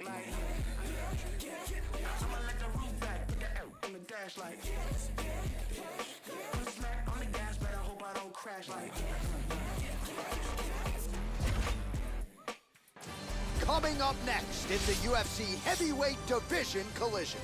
back like I'ma let the roof back, put the L on the dash like put a smack on the gas, but I hope I don't crash like. Coming up next, it's a UFC heavyweight division collision.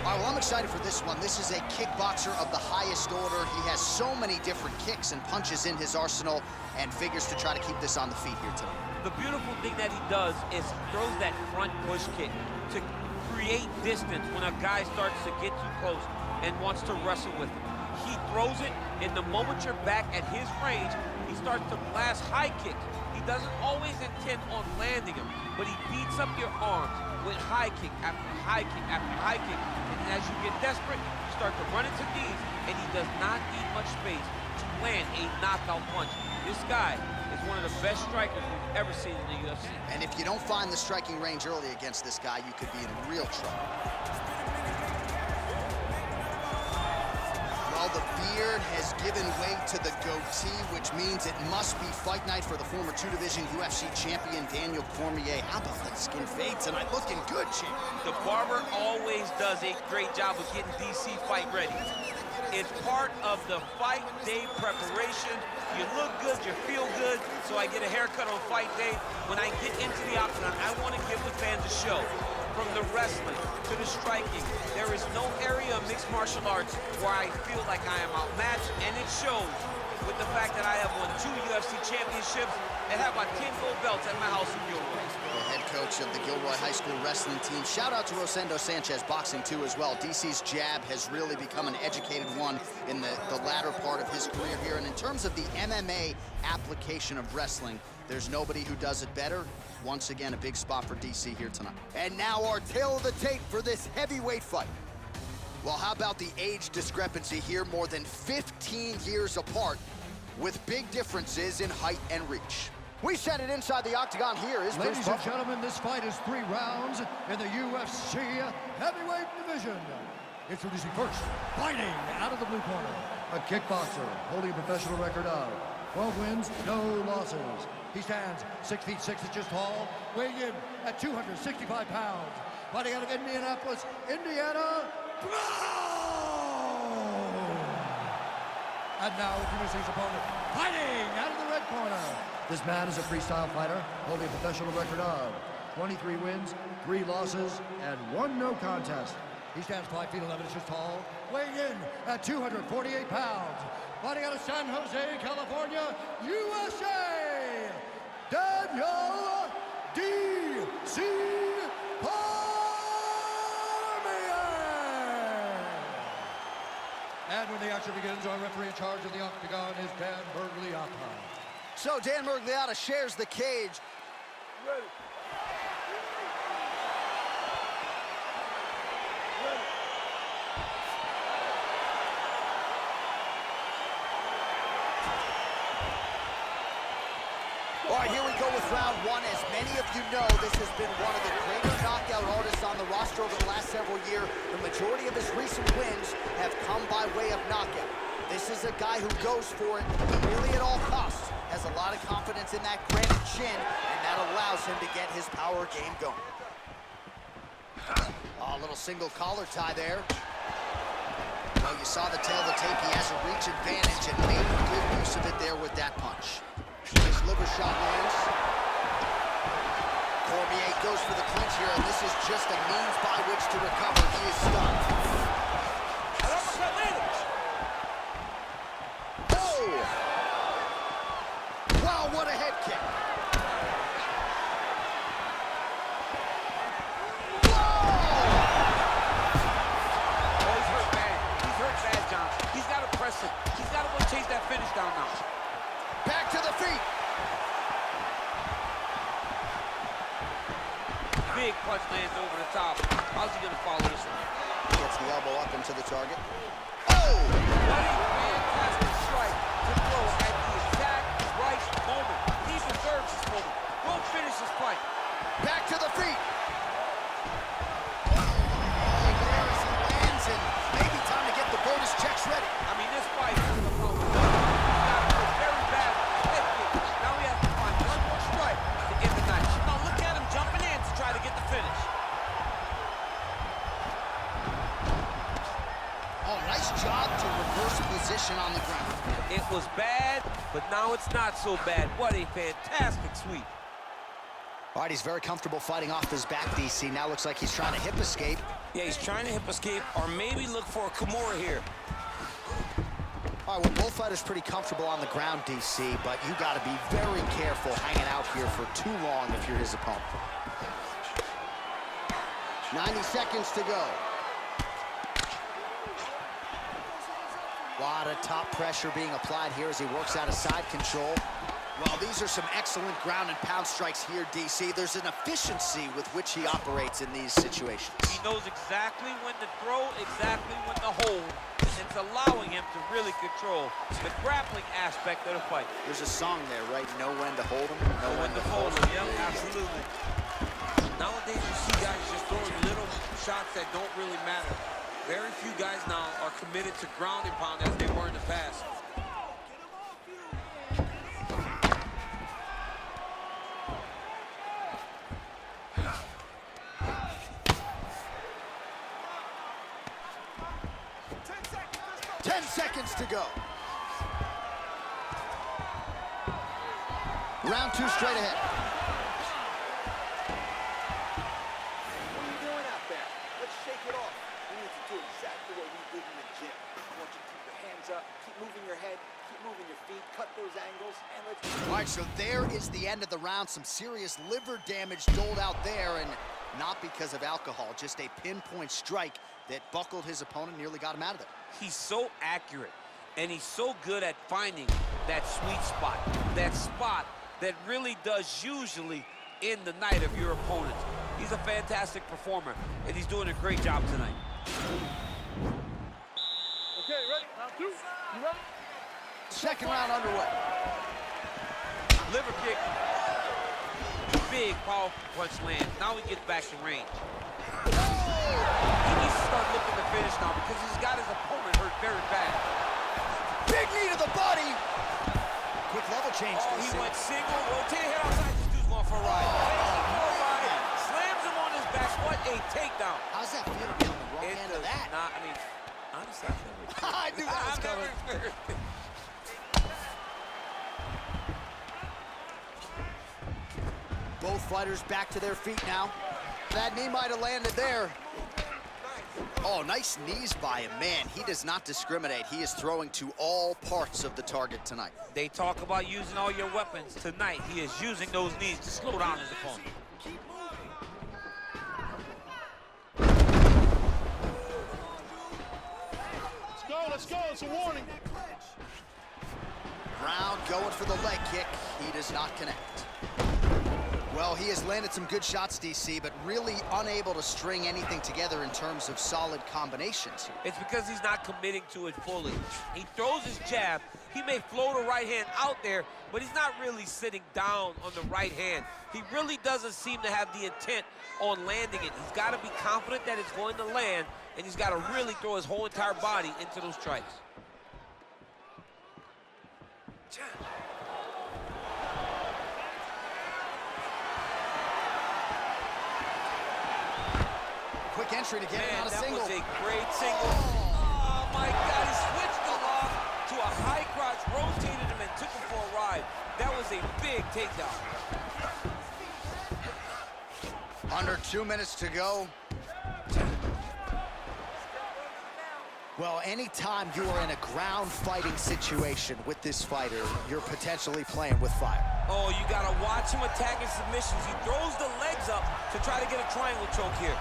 All right, well, I'm excited for this one. This is a kickboxer of the highest order. He has so many different kicks and punches in his arsenal and figures to try to keep this on the feet here tonight. The beautiful thing that he does is throws that front push kick to create distance when a guy starts to get too close and wants to wrestle with him. He throws it, and the moment you're back at his range, he starts to blast high kicks. He doesn't always intend on landing them, but he beats up your arms with high kick after high kick after high kick. And as you get desperate, you start to run into knees, and he does not need much space to land a knockout punch. This guy is one of the best strikers we've ever seen in the UFC. And if you don't find the striking range early against this guy, you could be in real trouble. Well, the beard has given way to the goatee, which means it must be fight night for the former two-division UFC champion Daniel Cormier. How about that skin fade tonight? Looking good, champ. The barber always does a great job of getting DC fight ready. It's part of the fight day preparation. You look good, you feel good, so I get a haircut on fight day. When I get into the octagon, I want to give the fans a show. From the wrestling to the striking, there is no area of mixed martial arts where I feel like I am outmatched, and it shows with the fact that I have won 2 UFC championships and have my 10 gold belts at my house in Gilroy. The head coach of the Gilroy High School wrestling team. Shout out to Rosendo Sanchez Boxing too as well. DC's jab has really become an educated one in the latter part of his career here. And in terms of the MMA application of wrestling, there's nobody who does it better. Once again, a big spot for DC here tonight. And now our tail of the tape for this heavyweight fight. Well, how about the age discrepancy here? More than 15 years apart, with big differences in height and reach. We set it inside the octagon. Here is Ladies and gentlemen, this fight is 3 rounds in the UFC heavyweight division. Introducing first, fighting out of the blue corner, a kickboxer holding a professional record of 12 wins, no losses. He stands 6 feet 6 inches tall, weighing in at 265 pounds. Fighting out of Indianapolis, Indiana. And now introducing his opponent, fighting out of the red corner. This man is a freestyle fighter, holding a professional record of 23 wins, 3 losses, and 1 no contest. He stands 5 feet 11 inches tall, weighing in at 248 pounds. Fighting out of San Jose, California, USA, Daniel D.C. And when the action begins, our referee in charge of the octagon is Dan Bergliotta. So Dan Bergliotta shares the cage. Ready. All right, here we go with round 1. As many of you know, this has been one of the greater knockout artists on the roster over the last several years. The majority of his recent wins have come by way of knockout. This is a guy who goes for it really at all costs. Has a lot of confidence in that granite chin, and that allows him to get his power game going. Oh, a little single collar tie there. Well, you saw the tail of the tape. He has a reach advantage and made good use of it there with that punch. Nice liver shot lands. Cormier goes for the clinch here, and this is just a means by which to recover. He is stunned. Oh! Wow, what a head kick. Oh, he's hurt bad. He's hurt bad, John. He's got to press him. He's got to go chase that finish down now. Back to the feet. Big punch lands over the top. How's he going to follow this one? Gets the elbow up into the target. Oh! What a fantastic strike to throw at the exact right moment. He deserves this moment. Go finish this fight. Back to the feet. position on the ground. It was bad, but now it's not so bad. What a fantastic sweep. All right, he's very comfortable fighting off his back, DC. Now looks like he's trying to hip escape. Yeah, he's trying to hip escape or maybe look for a Kimura here. All right, well, both fighters pretty comfortable on the ground, DC, but you got to be very careful hanging out here for too long if you're his opponent. 90 seconds to go. A lot of top pressure being applied here as he works out of side control. Well, these are some excellent ground and pound strikes here, DC. There's an efficiency with which he operates in these situations. He knows exactly when to throw, exactly when to hold, and it's allowing him to really control the grappling aspect of the fight. There's a song there, right? Know when to hold him, know when to Hold fold him, him. yep, absolutely. Nowadays, you see guys just throwing little shots that don't really matter. Very few guys now are committed to ground and pound as they were in the past. Seconds to go. Round two straight ahead. What are you doing out there? Let's shake it off. We need to do exactly what we did in the gym. I want you to keep your hands up, keep moving your head, keep moving your feet, cut those angles, and let's... All right, so there is the end of the round. Some serious liver damage doled out there, and not because of alcohol, just a pinpoint strike that buckled his opponent, nearly got him out of there. He's so accurate, and he's so good at finding that sweet spot that really does usually end the night of your opponent. He's a fantastic performer, and he's doing a great job tonight. Okay, ready? Round two. You ready? Second round underway. Liver kick. Big, powerful punch lands. Now he gets back to range. He needs to start looking to finish now because he's got his opponent hurt very bad. Big knee to the body. Quick level change. He went single, rotate head outside. This dude's going for a ride. Slams him on his back. What a takedown. How's that feel to be on the wrong end of that? Nah, I mean, honestly, I've never I knew that was coming. Both fighters back to their feet now. That knee might have landed there. Oh, nice knees by him. Man, he does not discriminate. He is throwing to all parts of the target tonight. They talk about using all your weapons. Tonight, he is using those knees to slow down his opponent. Let's go. It's a warning. Brown going for the leg kick. He does not connect. Well, he has landed some good shots, DC, but really unable to string anything together in terms of solid combinations here. It's because he's not committing to it fully. He throws his jab. He may float a right hand out there, but he's not really sitting down on the right hand. He really doesn't seem to have the intent on landing it. He's got to be confident that it's going to land, and he's got to really throw his whole entire body into those strikes. Quick entry to get him out of single. That was a great single. Oh, my God, he switched the lock to a high crotch, rotated him, and took him for a ride. That was a big takedown. Under 2 minutes to go. Well, anytime you are in a ground fighting situation with this fighter, you're potentially playing with fire. Oh, you got to watch him attacking submissions. He throws the legs up to try to get a triangle choke here.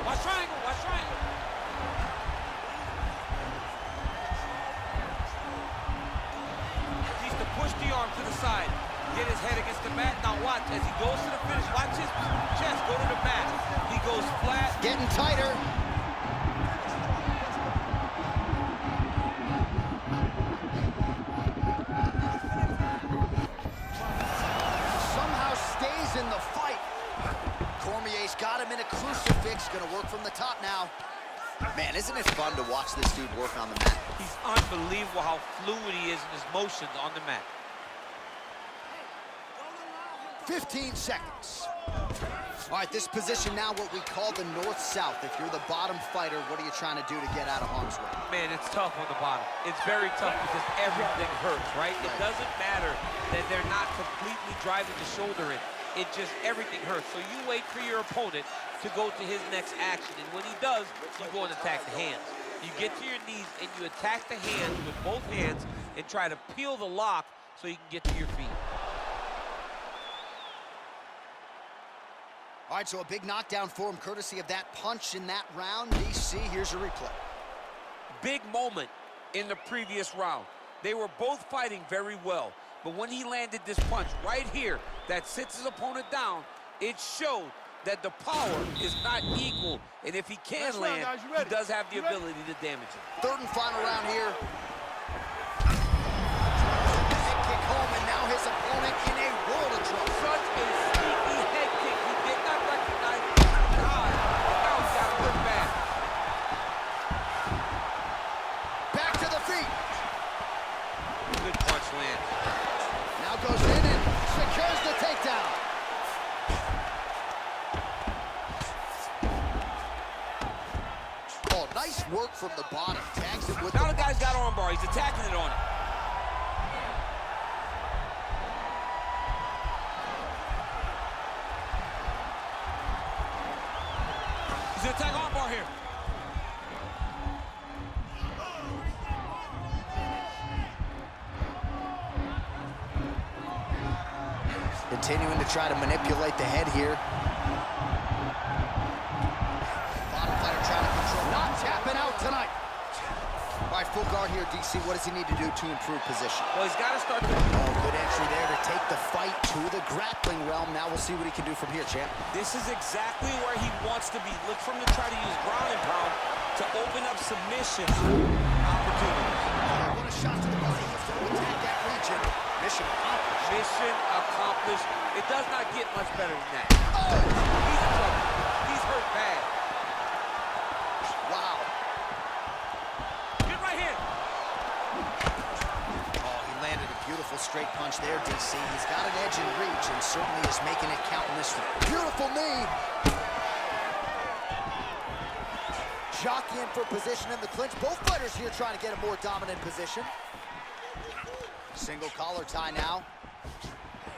Watch triangle, watch triangle. Needs to push the arm to the side. Get his head against the mat. Now watch, as he goes to the finish, watch his chest go to the mat. He goes flat. Getting tighter. Somehow stays in the fight. Cormier's got him in a crucifix. Gonna work from the top now. Man, isn't it fun to watch this dude work on the mat? He's unbelievable how fluid he is in his motions on the mat. 15 seconds. All right, this position now what we call the north-south. If you're the bottom fighter, what are you trying to do to get out of harm's way? Man, it's tough on the bottom. It's very tough because everything hurts, right? It doesn't matter that they're not completely driving the shoulder in. It just, everything hurts. So you wait for your opponent to go to his next action. And when he does, you go and attack the hands. You get to your knees and you attack the hands with both hands and try to peel the lock so you can get to your feet. All right, so a big knockdown for him, courtesy of that punch in that round. DC, here's a replay. Big moment in the previous round. They were both fighting very well, but when he landed this punch right here that sits his opponent down, it showed that the power is not equal, and if he can land, he does have the ability to damage him. Third and final round here. Head kick home, and now his opponent in a world of trouble. Such a sneaky head kick. He did not recognize God. Now he's got to work back. Back to the feet. Good punch land. Now goes in and secures the takedown. Oh, nice work from the bottom. Tags it with Now the the guy's got armbar. He's attacking it on him. He's gonna attack armbar here. Continuing to try to manipulate the head here. Bottom fighter trying to control. Not tapping out tonight. All right, full guard here, DC. What does he need to do to improve position? Well, he's got to start to... Oh, good entry there to take the fight to the grappling realm. Now we'll see what he can do from here, champ. This is exactly where he wants to be. Look for him to try to use ground and pound to open up submission opportunities. What a shot to the body. He has to attack that region. Mission accomplished. Mission accomplished. It does not get much better than that. Oh! He's in trouble. He's hurt bad. Wow. Good right hand. Oh, he landed a beautiful straight punch there, DC. He's got an edge in reach and certainly is making it count in this one. Beautiful knee. Jockeying for position in the clinch. Both fighters here trying to get a more dominant position. Single collar tie now.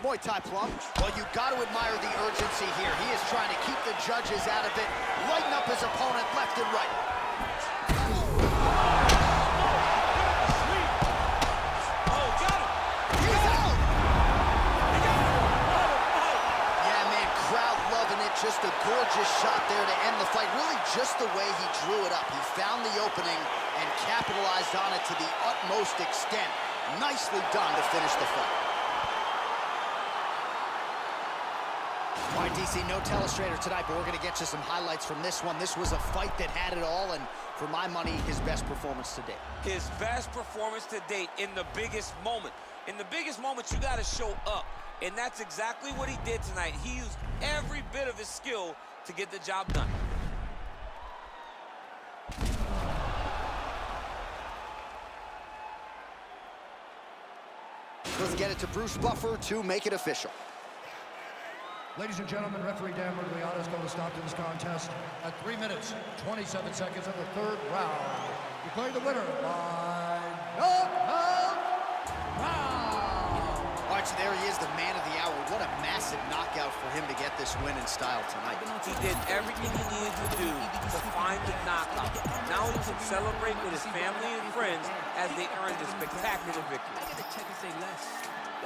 Muay Thai plum. Well, you got to admire the urgency here. He is trying to keep the judges out of it, lighten up his opponent left and right. Oh, got him. He's out! Yeah, man, crowd loving it. Just a gorgeous shot there to end the fight. Really just the way he drew it up. He found the opening and capitalized on it to the utmost extent. Nicely done to finish the fight. All right, DC, no telestrator tonight, but we're going to get you some highlights from this one. This was a fight that had it all, and for my money, his best performance to date. His best performance to date in the biggest moment. In the biggest moments, you got to show up, and that's exactly what he did tonight. He used every bit of his skill to get the job done. Let's get it to Bruce Buffer to make it official. Ladies and gentlemen, referee Dan Murgliano is going to stop to this contest at 3 minutes, 27 seconds of the third round. Declaring the winner by knockout round. All right, so there he is, the man of the hour. What a massive knockout for him to get this win in style tonight. He did everything he needed to do to find the knockout. Now he can celebrate with his family and friends as they earn this spectacular victory. I get to check and say less.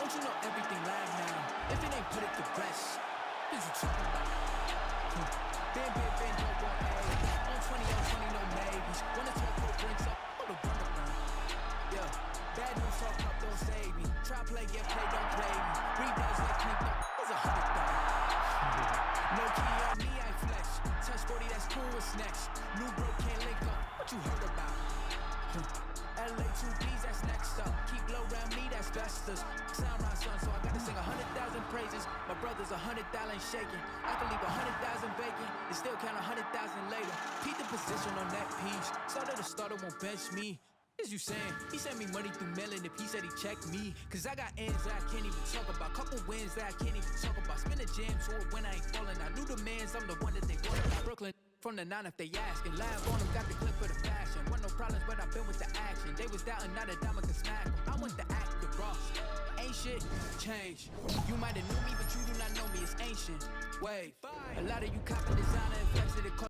Don't you know everything live now? If it ain't put it to rest, is you talking about? Ben, no more A. On 20, no maybes. Wanna talk more drinks up, put a run around. Yeah, bad news talk up, don't save me. Try play, get played, don't play me. Rebounds like me, was 100,000. No key on me, I flex. Touch 40, that's cool, what's next? New bro can't link up, what you heard about? LA 2Bs, that's next up. Keep low around me, that's besters. Sound right, son, so I gotta sing 100,000 praises. My brother's 100,000 shaking. I can leave 100,000 bacon and still count 100,000 later. Keep the position on that piece. Starter to starter won't bench me. Is you saying? He sent me money through mailing if he said he checked me. Cause I got ends that I can't even talk about. Couple wins that I can't even talk about. Spin a jam to it when I ain't falling. I knew the mans, I'm the one that they want about. Brooklyn from the 9 if they asking. Live on them, got the clip for the fashion. Want no problems, but I've been with the action. They was doubting, not a diamond can smack 'em. I want the act, the Ross. Ain't shit change. You might have knew me, but you do not know me. It's ancient. Wait, a lot of you copping designer and flexing it.